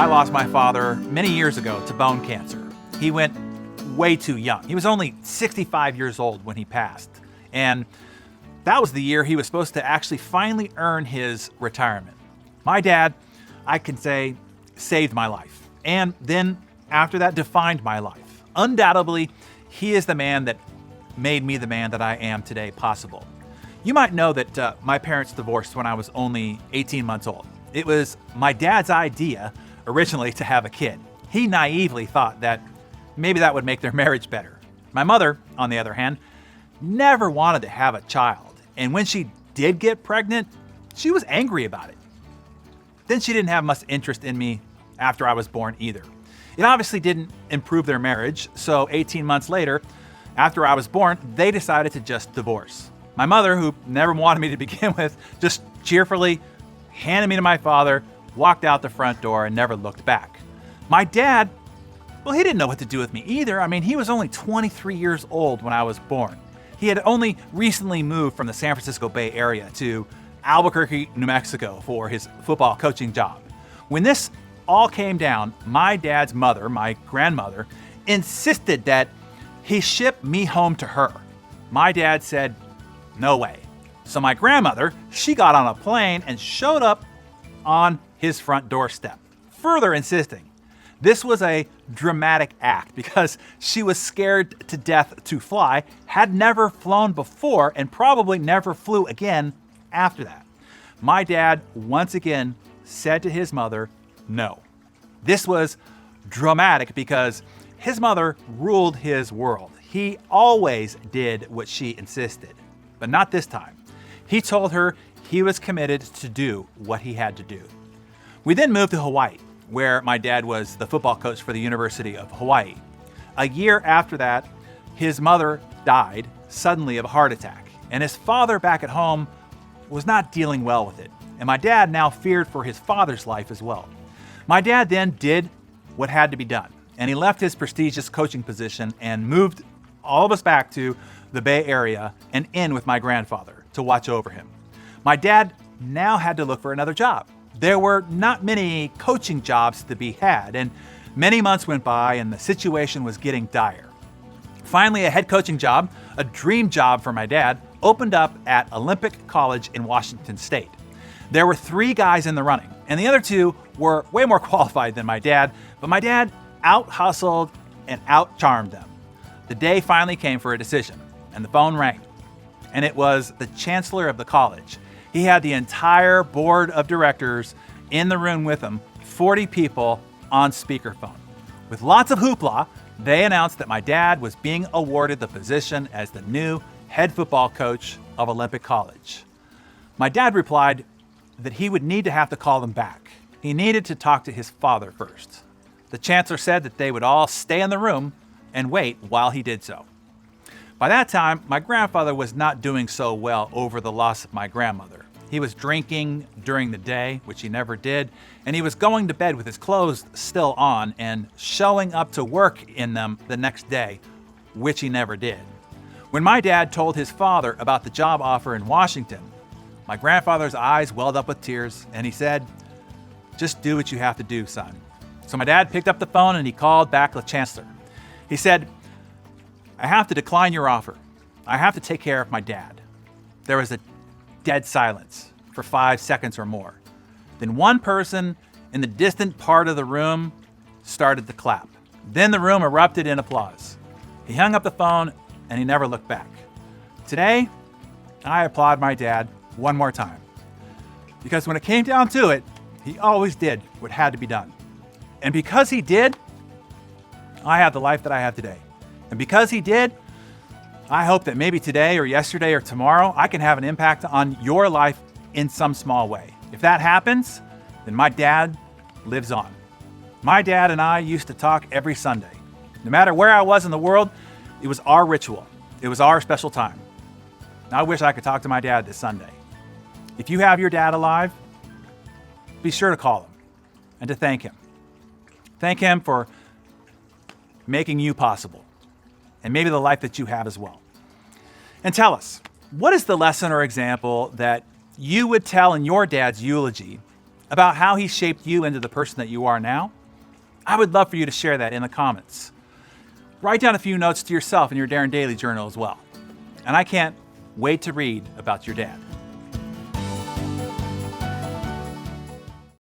I lost my father many years ago to bone cancer. He went way too young. He was only 65 years old when he passed. And that was the year he was supposed to actually finally earn his retirement. My dad, I can say, saved my life. And then after that, defined my life. Undoubtedly, he is the man that made me the man that I am today possible. You might know that my parents divorced when I was only 18 months old. It was my dad's idea originally to have a kid. He naively thought that maybe that would make their marriage better. My mother, on the other hand, never wanted to have a child. And when she did get pregnant, she was angry about it. Then she didn't have much interest in me after I was born either. It obviously didn't improve their marriage, so 18 months later, after I was born, they decided to just divorce. My mother, who never wanted me to begin with, just cheerfully handed me to my father, walked out the front door, and never looked back. My dad, well, he didn't know what to do with me either. I mean, he was only 23 years old when I was born. He had only recently moved from the San Francisco Bay Area to Albuquerque, New Mexico for his football coaching job. When this all came down, my dad's mother, my grandmother, insisted that he ship me home to her. My dad said, no way. So my grandmother, she got on a plane and showed up on his front doorstep, further insisting. This was a dramatic act because she was scared to death to fly, had never flown before, and probably never flew again after that. My dad, once again, said to his mother, no. This was dramatic because his mother ruled his world. He always did what she insisted, but not this time. He told her he was committed to do what he had to do. We then moved to Hawaii, where my dad was the football coach for the University of Hawaii. A year after that, his mother died suddenly of a heart attack, and his father back at home was not dealing well with it. And my dad now feared for his father's life as well. My dad then did what had to be done, and he left his prestigious coaching position and moved all of us back to the Bay Area and in with my grandfather to watch over him. My dad now had to look for another job. There were not many coaching jobs to be had, and many months went by and the situation was getting dire. Finally, a head coaching job, a dream job for my dad, opened up at Olympic College in Washington State. There were 3 guys in the running, and the other 2 were way more qualified than my dad, but my dad out-hustled and out-charmed them. The day finally came for a decision, and the phone rang, and it was the chancellor of the college. He had the entire board of directors in the room with him, 40 people on speakerphone. With lots of hoopla, they announced that my dad was being awarded the position as the new head football coach of Olympic College. My dad replied that he would need to have to call them back. He needed to talk to his father first. The chancellor said that they would all stay in the room and wait while he did so. By that time, my grandfather was not doing so well over the loss of my grandmother. He was drinking during the day, which he never did, and he was going to bed with his clothes still on and showing up to work in them the next day, which he never did. When my dad told his father about the job offer in Washington, my grandfather's eyes welled up with tears, and he said, "Just do what you have to do, son." So my dad picked up the phone and he called back the chancellor. He said, "I have to decline your offer. I have to take care of my dad." There was a dead silence for 5 seconds or more. Then one person in the distant part of the room started to clap. Then the room erupted in applause. He hung up the phone and he never looked back. Today, I applaud my dad one more time. Because when it came down to it, he always did what had to be done. And because he did, I have the life that I have today. And because he did, I hope that maybe today or yesterday or tomorrow, I can have an impact on your life in some small way. If that happens, then my dad lives on. My dad and I used to talk every Sunday. No matter where I was in the world, it was our ritual. It was our special time. I wish I could talk to my dad this Sunday. If you have your dad alive, be sure to call him and to thank him. Thank him for making you possible and maybe the life that you have as well. And tell us, what is the lesson or example that you would tell in your dad's eulogy about how he shaped you into the person that you are now? I would love for you to share that in the comments. Write down a few notes to yourself in your Darren Daily Journal as well. And I can't wait to read about your dad.